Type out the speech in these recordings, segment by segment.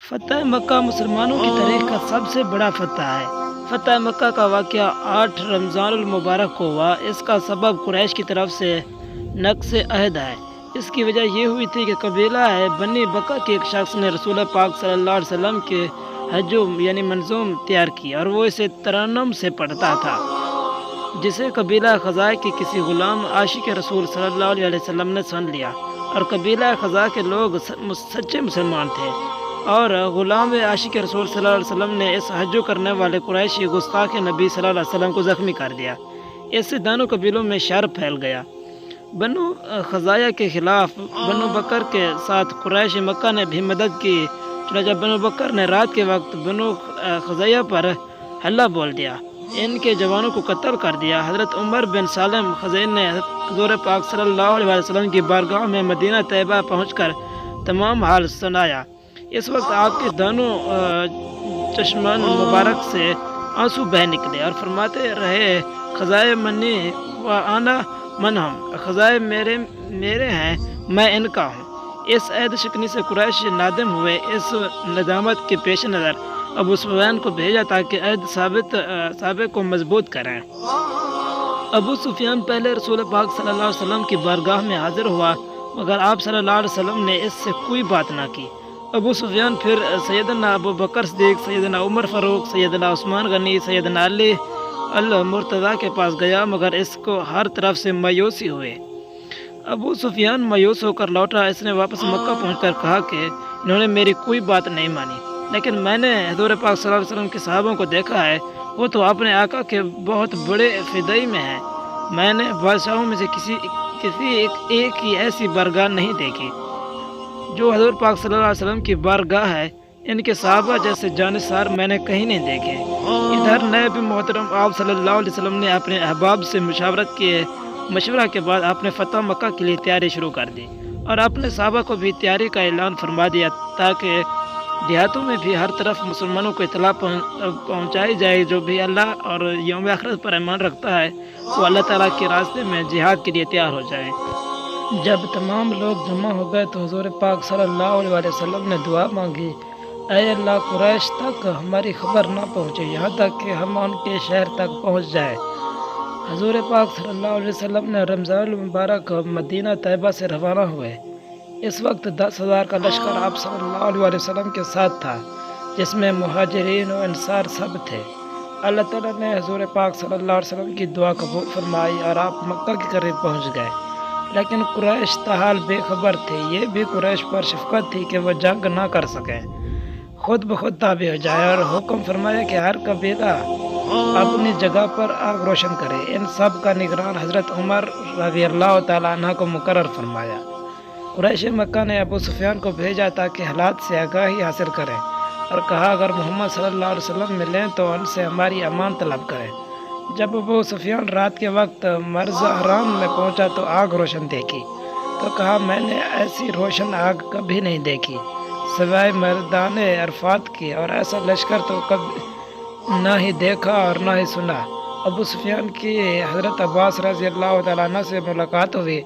فتح مکہ مسلمانوں کی تاریخ کا سب سے بڑا فتح ہے۔ فتح مکہ کا واقعہ 8 رمضان المبارک کو ہوا۔ اس کا سبب قریش کی طرف سے نقض عہد ہے۔ اس کی وجہ یہ ہوئی تھی کہ قبیلہ بنی بکر کے ایک شخص نے رسول پاک صلی اللہ علیہ وسلم کے ہجوم منظوم تیار کی اور وہ اسے ترنم سے پڑھتا تھا، جسے قبیلہ خزاع کے کسی غلام عاشق رسول صلی اللہ علیہ وسلم نے سن لیا، اور قبیلہ خزاع کے لوگ سچے مسلمان تھے، اور غلام عاشق رسول صلی اللہ علیہ وسلم نے اس حجو کرنے والے قریشی گستاخ نبی صلی اللہ علیہ وسلم کو زخمی کر دیا۔ اس سے دونوں قبیلوں میں شر پھیل گیا۔ بنو خزاع کے خلاف بنو بکر کے ساتھ قریش مکہ نے بھی مدد کی، چنانچہ بنو بکر نے رات کے وقت بنو خزاع پر حملہ بول دیا، ان کے جوانوں کو قتل کر دیا۔ حضرت عمر بن سالم خزاعی نے حضور پاک صلی اللہ علیہ وسلم کی بارگاہ میں مدینہ طیبہ پہنچ کر تمام حال سنایا۔ اس وقت آپ کے دونوں چشمان مبارک سے آنسو بہہ نکلے اور فرماتے رہے، خزاع منی و انا منہم، خزاع میرے ہیں، میں ان کا ہوں۔ اس عہد شکنی سے قریش نادم ہوئے۔ اس ندامت کے پیش نظر ابو سفیان کو بھیجا تاکہ عہد ثابت کو مضبوط کریں۔ ابو سفیان پہلے رسول پاک صلی اللہ علیہ وسلم کی بارگاہ میں حاضر ہوا، مگر آپ صلی اللہ علیہ وسلم نے اس سے کوئی بات نہ کی۔ ابو سفیان پھر سیدنا ابو بکر صدیق، سیدنا عمر فاروق، سیدنا عثمان غنی، سیدنا علی المرتضیٰ کے پاس گیا، مگر اس کو ہر طرف سے مایوسی ہوئے۔ ابو سفیان مایوس ہو کر لوٹا۔ اس نے واپس مکہ پہنچ کر کہا کہ انہوں نے میری کوئی بات نہیں مانی، لیکن میں نے حضور پاک صلی اللہ علیہ وسلم کے صحابوں کو دیکھا ہے، وہ تو اپنے آقا کے بہت بڑے فدائی میں ہیں۔ میں نے بادشاہوں میں سے کسی ایک کی ایسی بارگاہ نہیں دیکھی جو حضور پاک صلی اللہ علیہ وسلم کی بارگاہ ہے۔ ان کے صحابہ جیسے جانثار میں نے کہیں نہیں دیکھے۔ ادھر نبی محترم آپ صلی اللہ علیہ وسلم نے اپنے احباب سے مشورہ کے بعد اپنے فتح مکہ کے لیے تیاری شروع کر دی، اور اپنے صحابہ کو بھی تیاری کا اعلان فرما دیا تاکہ دیہاتوں میں بھی ہر طرف مسلمانوں کو اطلاع پہنچائی جائے، جو بھی اللہ اور یوم آخرت پر ایمان رکھتا ہے وہ اللہ تعالیٰ کے راستے میں جہاد کے لیے تیار ہو جائے۔ جب تمام لوگ جمع ہو گئے تو حضور پاک صلی اللہ علیہ وسلم نے دعا مانگی، اے اللہ، قریش تک ہماری خبر نہ پہنچے یہاں تک کہ ہم ان کے شہر تک پہنچ جائیں۔ حضور پاک صلی اللہ علیہ وسلم نے رمضان المبارک مدینہ طیبہ سے روانہ ہوئے۔ اس وقت 10,000 کا لشکر آپ صلی اللہ علیہ وسلم کے ساتھ تھا، جس میں مہاجرین و انصار سب تھے۔ اللہ تعالیٰ نے حضور پاک صلی اللہ علیہ وسلم کی دعا قبول فرمائی اور آپ مکہ کے قریب پہنچ گئے، لیکن قریش تاحال بے خبر تھے۔ یہ بھی قریش پر شفقت تھی کہ وہ جنگ نہ کر سکیں، خود بخود تابع ہو جائے، اور حکم فرمایا کہ ہر قبیلہ اپنی جگہ پر آگ روشن کرے۔ ان سب کا نگران حضرت عمر رضی اللہ تعالیٰ عنہ کو مقرر فرمایا۔ قریش مکہ نے ابو سفیان کو بھیجا تاکہ حالات سے آگاہی حاصل کریں، اور کہا اگر محمد صلی اللہ علیہ وسلم ملیں تو ان سے ہماری امان طلب کریں۔ جب ابو سفیان رات کے وقت مرز حرام میں پہنچا تو آگ روشن دیکھی، تو کہا میں نے ایسی روشن آگ کبھی نہیں دیکھی سوائے میدان عرفات کی، اور ایسا لشکر تو کبھی نہ ہی دیکھا اور نہ ہی سنا۔ ابو سفیان کی حضرت عباس رضی اللہ تعالیٰ عنہ سے ملاقات ہوئی۔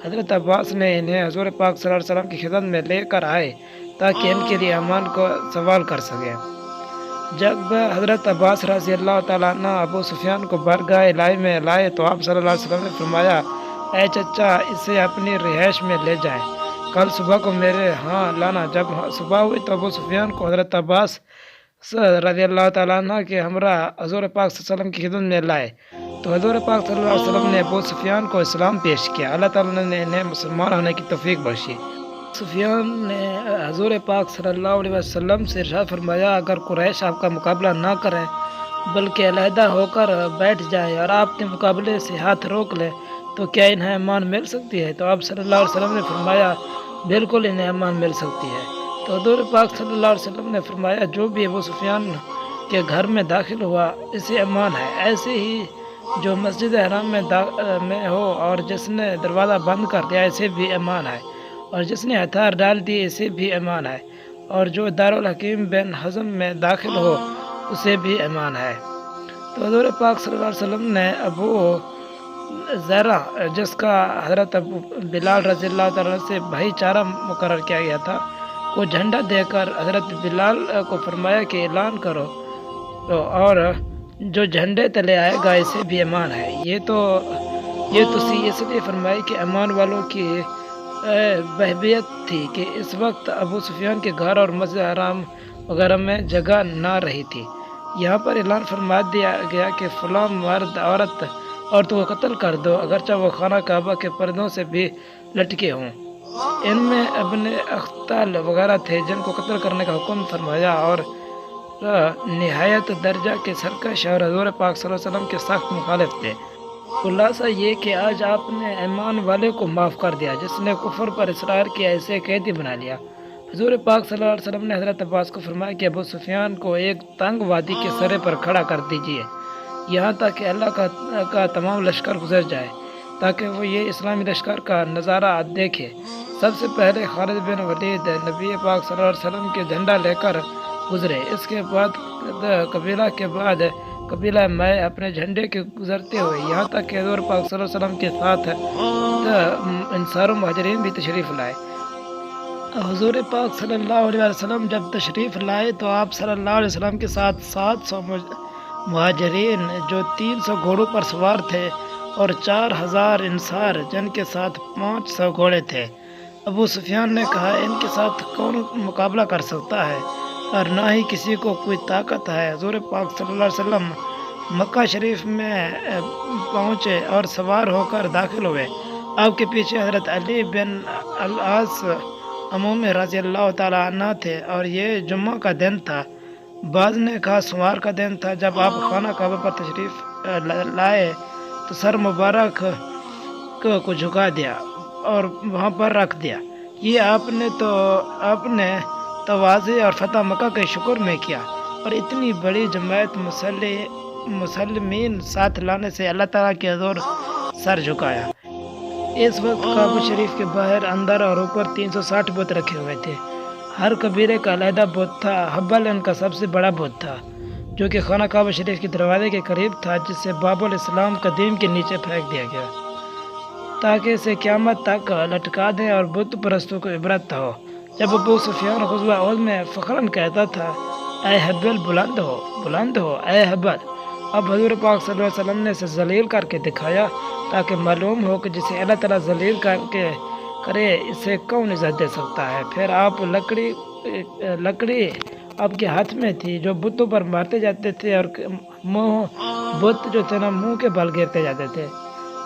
حضرت عباس نے انہیں حضور پاک صلی اللہ علیہ وسلم کی خدمت میں لے کر آئے تاکہ ان کے لیے امان کو سوال کر سکیں۔ جب حضرت عباس رضی اللہ تعالیٰ عنہ ابو سفیان کو بارگاہ الہی میں لائے تو آپ صلی اللہ علیہ وسلم نے فرمایا، اے چچا، اسے اپنی رہائش میں لے جائیں، کل صبح کو میرے ہاں لانا۔ جب صبح ہوئی تو ابو سفیان کو حضرت عباس رضی اللہ تعالیٰ عنہ کے ہمراہ حضور پاک صلی اللہ علیہ وسلم کی خدمت میں لائے تو حضور پاک صلی اللہ علیہ وسلم نے ابو سفیان کو اسلام پیش کیا۔ اللہ تعالیٰ نے انہیں مسلمان ہونے کی توفیق بخشی۔ سفیان نے حضور پاک صلی اللہ علیہ وسلم سے ارشاد فرمایا، اگر قریش آپ کا مقابلہ نہ کریں بلکہ علیحدہ ہو کر بیٹھ جائیں اور آپ کے مقابلے سے ہاتھ روک لیں تو کیا انہیں امان مل سکتی ہے؟ تو آپ صلی اللہ علیہ وسلم نے فرمایا، بالکل انہیں امان مل سکتی ہے۔ تو حضور پاک صلی اللہ علیہ وسلم نے فرمایا، جو بھی ابو سفیان کے گھر میں داخل ہوا اسے امان ہے، ایسے ہی جو مسجد حرام میں ہو اور جس نے دروازہ بند کر دیا اسے بھی امان ہے، اور جس نے ہتھیار ڈال دیے اسے بھی امان ہے، اور جو دارالحکیم بن حزم میں داخل ہو اسے بھی امان ہے۔ تو حضور پاک صلی اللہ علیہ وسلم نے ابو زرع، جس کا حضرت ابو بلال رضی اللہ تعالیٰ سے بھائی چارہ مقرر کیا گیا تھا، کو جھنڈا دے کر حضرت بلال کو فرمایا کہ اعلان کرو اور جو جھنڈے تلے آئے گا اسے بھی امان ہے۔ یہ توصیہ اس لیے فرمائی کہ امان والوں کی بہبیت تھی کہ اس وقت ابو سفیان کے گھر اور مسجد حرام وغیرہ میں جگہ نہ رہی تھی۔ یہاں پر اعلان فرما دیا گیا کہ فلاں مرد عورتوں کو قتل کر دو، اگرچہ وہ خانہ کعبہ کے پردوں سے بھی لٹکے ہوں۔ ان میں ابن اختال وغیرہ تھے جن کو قتل کرنے کا حکم فرمایا اور نہایت درجہ کے سرکش اور حضور پاک صلی اللہ علیہ وسلم کے سخت مخالف تھے۔ خلاصہ یہ کہ آج آپ نے ایمان والے کو معاف کر دیا جس نے کفر پر اصرار کیا، اسے قیدی بنا لیا۔ حضور پاک صلی اللہ علیہ وسلم نے حضرت عباس کو فرمایا کہ ابو سفیان کو ایک تنگ وادی کے سرے پر کھڑا کر دیجیے یہاں تک کہ اللہ کا تمام لشکر گزر جائے تاکہ وہ یہ اسلامی لشکر کا نظارہ دیکھے۔ سب سے پہلے خالد بن ولید نبی پاک صلی اللہ علیہ وسلم کے جھنڈا لے کر گزرے، اس کے بعد قبیلہ میں اپنے جھنڈے کے گزرتے ہوئے یہاں تک کہ حضور پاک صلی اللہ علیہ وسلم کے ساتھ انصار و مہاجرین بھی تشریف لائے۔ حضور پاک صلی اللہ علیہ وسلم جب تشریف لائے تو آپ صلی اللہ علیہ وسلم کے ساتھ 700 مہاجرین جو 300 گھوڑوں پر سوار تھے اور 4000 انصار جن کے ساتھ 500 گھوڑے تھے۔ ابو سفیان نے کہا ان کے ساتھ کون مقابلہ کر سکتا ہے اور نہ ہی کسی کو کوئی طاقت ہے۔ حضور پاک صلی اللہ علیہ وسلم مکہ شریف میں پہنچے اور سوار ہو کر داخل ہوئے۔ آپ کے پیچھے حضرت علی بن العاص عموم رضی اللہ تعالیٰ عنہ تھے اور یہ جمعہ کا دن تھا، بعض نے کہا سوار کا دن تھا۔ جب آپ خانہ کعبہ پر تشریف لائے تو سر مبارک کو جھکا دیا اور وہاں پر رکھ دیا۔ یہ آپ نے تواضع اور فتح مکہ کے شکر میں کیا اور اتنی بڑی جماعت مسلمین ساتھ لانے سے اللہ تعالیٰ کے حضور سر جھکایا۔ اس وقت کعبہ شریف کے باہر، اندر اور اوپر 360 بت رکھے ہوئے تھے۔ ہر قبیلے کا علیحدہ بت تھا۔ حبل ان کا سب سے بڑا بت تھا جو کہ خانہ کعبہ شریف کے دروازے کے قریب تھا، جسے باب الاسلام قدیم کے نیچے پھینک دیا گیا تاکہ اسے قیامت تک لٹکا دیں اور بت پرستوں کو عبرت ہو۔ جب ابو سفیان غزوہ احد میں فخراً کہتا تھا اے حبل بلند ہو اے حبل، اب حضور پاک صلی اللہ علیہ وسلم نے اسے ذلیل کر کے دکھایا تاکہ معلوم ہو کہ جسے اللہ تعالیٰ ذلیل کرے اسے کون عزت دے سکتا ہے۔ پھر آپ لکڑی آپ کے ہاتھ میں تھی جو بتوں پر مارتے جاتے تھے اور بت جو تھے نا منہ کے بل گرتے جاتے تھے۔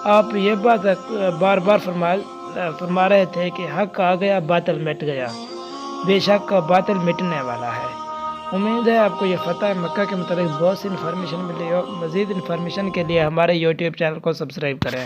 آپ یہ بات بار بار فرما رہے تھے کہ حق آ گیا باطل مٹ گیا، بے شک باطل مٹنے والا ہے۔ امید ہے آپ کو یہ فتح مکہ کے متعلق بہت سی انفارمیشن ملی ہو۔ مزید انفارمیشن کے لیے ہمارے یوٹیوب چینل کو سبسکرائب کریں۔